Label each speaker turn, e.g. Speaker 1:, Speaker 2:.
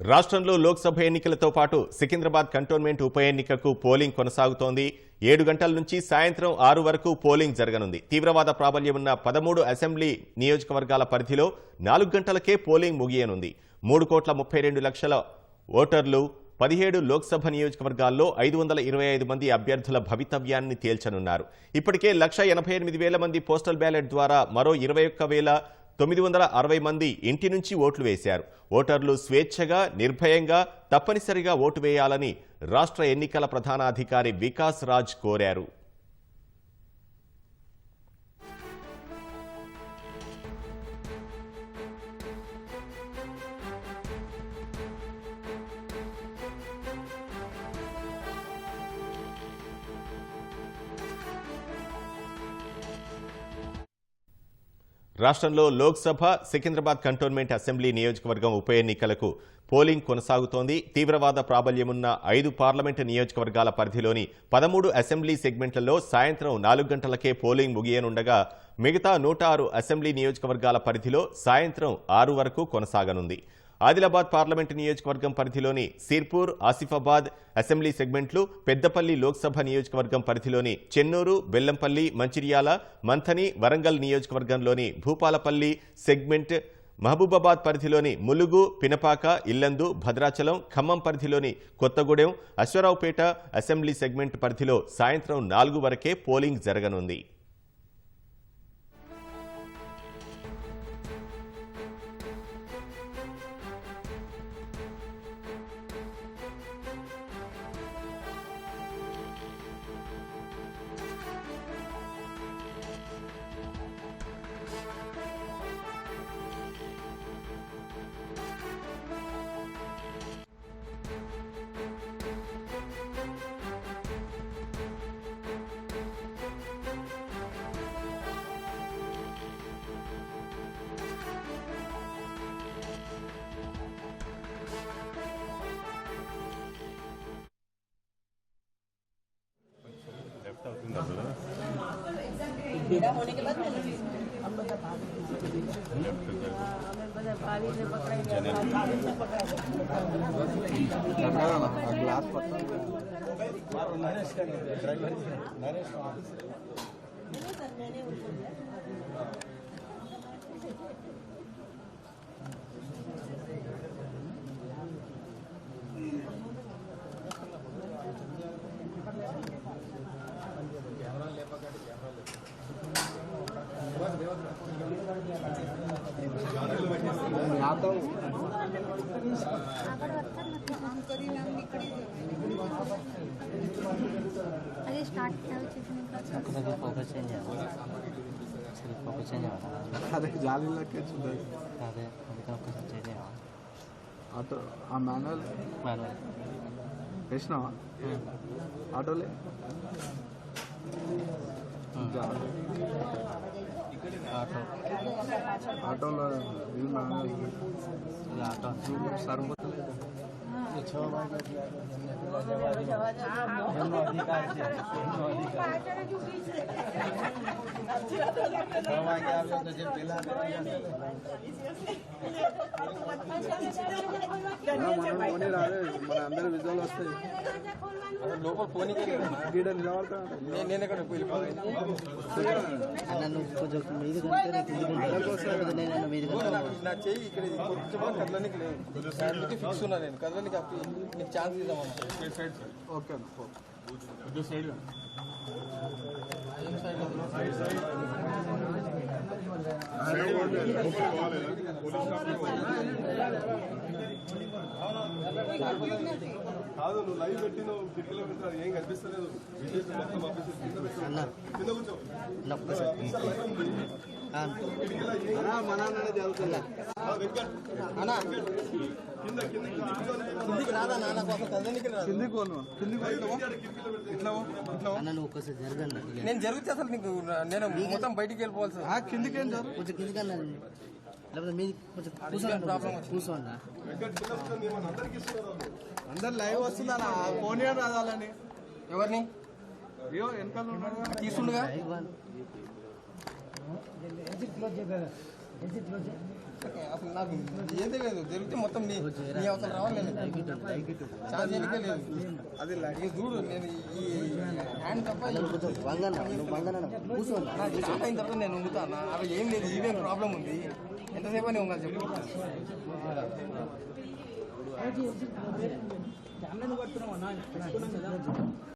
Speaker 1: రాష్ట్రంలో లోక్సభ ఎన్నికలతో పాటు సికింద్రాబాద్ కంటోన్మెంట్ ఉప ఎన్నికకు పోలింగ్ కొనసాగుతోంది. 7 గంటల నుంచి సాయంత్రం 6 వరకు పోలింగ్ జరగనుంది. తీవ్రవాద ప్రాబల్యం ఉన్న 13 అసెంబ్లీ నియోజకవర్గాల పరిధిలో 4 గంటలకే పోలింగ్ ముగియనుంది. 3,32,00,000 ఓటర్లు 17 లోక్సభ నియోజకవర్గాల్లో 525 మంది అభ్యర్థుల భవితవ్యాన్ని తేల్చనున్నారు. ఇప్పటికే 1,88,000 మంది పోస్టల్ బ్యాలెట్ ద్వారా మరో 21,960 మంది ఇంటి నుంచి ఓట్లు వేశారు. ఓటర్లు స్వేచ్ఛగా, నిర్భయంగా, తప్పనిసరిగా ఓటు వేయాలని రాష్ట్ర ఎన్నికల ప్రధానాధికారి వికాస్ రాజ్ కోరారు. రాష్ట్రంలో లోక్సభ, సికింద్రాబాద్ కంటోన్మెంట్ అసెంబ్లీ నియోజకవర్గం ఉప ఎన్నికలకు పోలింగ్ కొనసాగుతోంది. తీవ్రవాద ప్రాబల్యమున్న 5 పార్లమెంటు నియోజకవర్గాల పరిధిలోని 13 అసెంబ్లీ సెగ్మెంట్లలో సాయంత్రం 4 గంటలకే పోలింగ్ ముగియనుండగా మిగతా 106 అసెంబ్లీ నియోజకవర్గాల పరిధిలో సాయంత్రం 6 వరకు కొనసాగనుంది. ఆదిలాబాద్ పార్లమెంటు నియోజకవర్గం పరిధిలోని సిర్పూర్, ఆసిఫాబాద్ అసెంబ్లీ సెగ్మెంట్లు, పెద్దపల్లి లోక్సభ నియోజకవర్గం పరిధిలోని చెన్నూరు, బెల్లంపల్లి, మంచిర్యాల, మంథని, వరంగల్ నియోజకవర్గంలోని భూపాలపల్లి సెగ్మెంట్, మహబూబాబాద్ పరిధిలోని ములుగు, పినపాక, ఇల్లందు, భద్రాచలం, ఖమ్మం పరిధిలోని కొత్తగూడెం, అశ్వరావుపేట అసెంబ్లీ సెగ్మెంట్ పరిధిలో సాయంత్రం 4 వరకే పోలింగ్ జరగనుంది.
Speaker 2: होने के बाद
Speaker 3: अरे स्टार्ट फोकस चेंज
Speaker 4: అదే జాలీలోకి చూద్దాం.
Speaker 3: అదే ఫోకస్ చేంజ్
Speaker 4: ఆటో ఆ మాన్యువల్ వేసినావా? ఆటోలే ఆటోలో ఇది మాన్యువల్
Speaker 3: ఆటో
Speaker 4: సరిపోతలేదు. పోనీ రాదు, మన అందరూ విజువల్ వస్తాయి.
Speaker 5: లోపల పోనీ
Speaker 4: గీడ నిలబడతా
Speaker 5: నేను ఎక్కడ
Speaker 3: నన్ను కొంచెం మీది
Speaker 5: నా చెయ్యి ఇక్కడ కొంచెం కదలనికి లేదు, అందుకే ఫిక్స్ ఉన్నా నేను. కదలనికి నీకు ఛాన్స్ ఇద్దామన్నా.
Speaker 4: ఓకే అన్న.
Speaker 5: కాదు, నువ్వు లైవ్ పెట్టినావు, కిటికీలో పెట్టినావు, ఏం కనిపిస్తలేదు.
Speaker 4: మన చదువుతున్నా
Speaker 5: కిందికి రాదా నాన్న, కోసం కదలనికి రాదు.
Speaker 3: ఒక్కసారి జరగండి.
Speaker 5: నేను జరిగితే అసలు నీకు నేను మొత్తం బయటికి వెళ్ళిపోవాలి.
Speaker 4: కిందికి
Speaker 3: కొంచెం కిందికన్నా, లేకపోతే మీది కొంచెం కూర్చోండి.
Speaker 4: అందరు లైవ్ వస్తుందా? ఫోన్ రాదాలని
Speaker 5: ఎవరిని
Speaker 4: అయ్యో వెనకాల ఉన్నాడు
Speaker 5: తీసుకుండుగా. అసలు నాకు ఏదే లేదు జరిగితే మొత్తం నీ అవసరం రావాలి నేను ఛార్జ్ చేయడానికే లేదు. అది ఇక చూడు నేను ఈ హ్యాండ్ తప్ప
Speaker 3: కొంచెం వంగన్నా నువ్వు వంగన్నా కూర్చోండి.
Speaker 5: నాకు స్టార్ట్ అయిన తర్వాత నేను ఉంగుతాను. అవి ఏం లేదు, ఈవెన్ ప్రాబ్లం ఉంది. ఎంతసేపు అని ఉండాలి చెప్పు.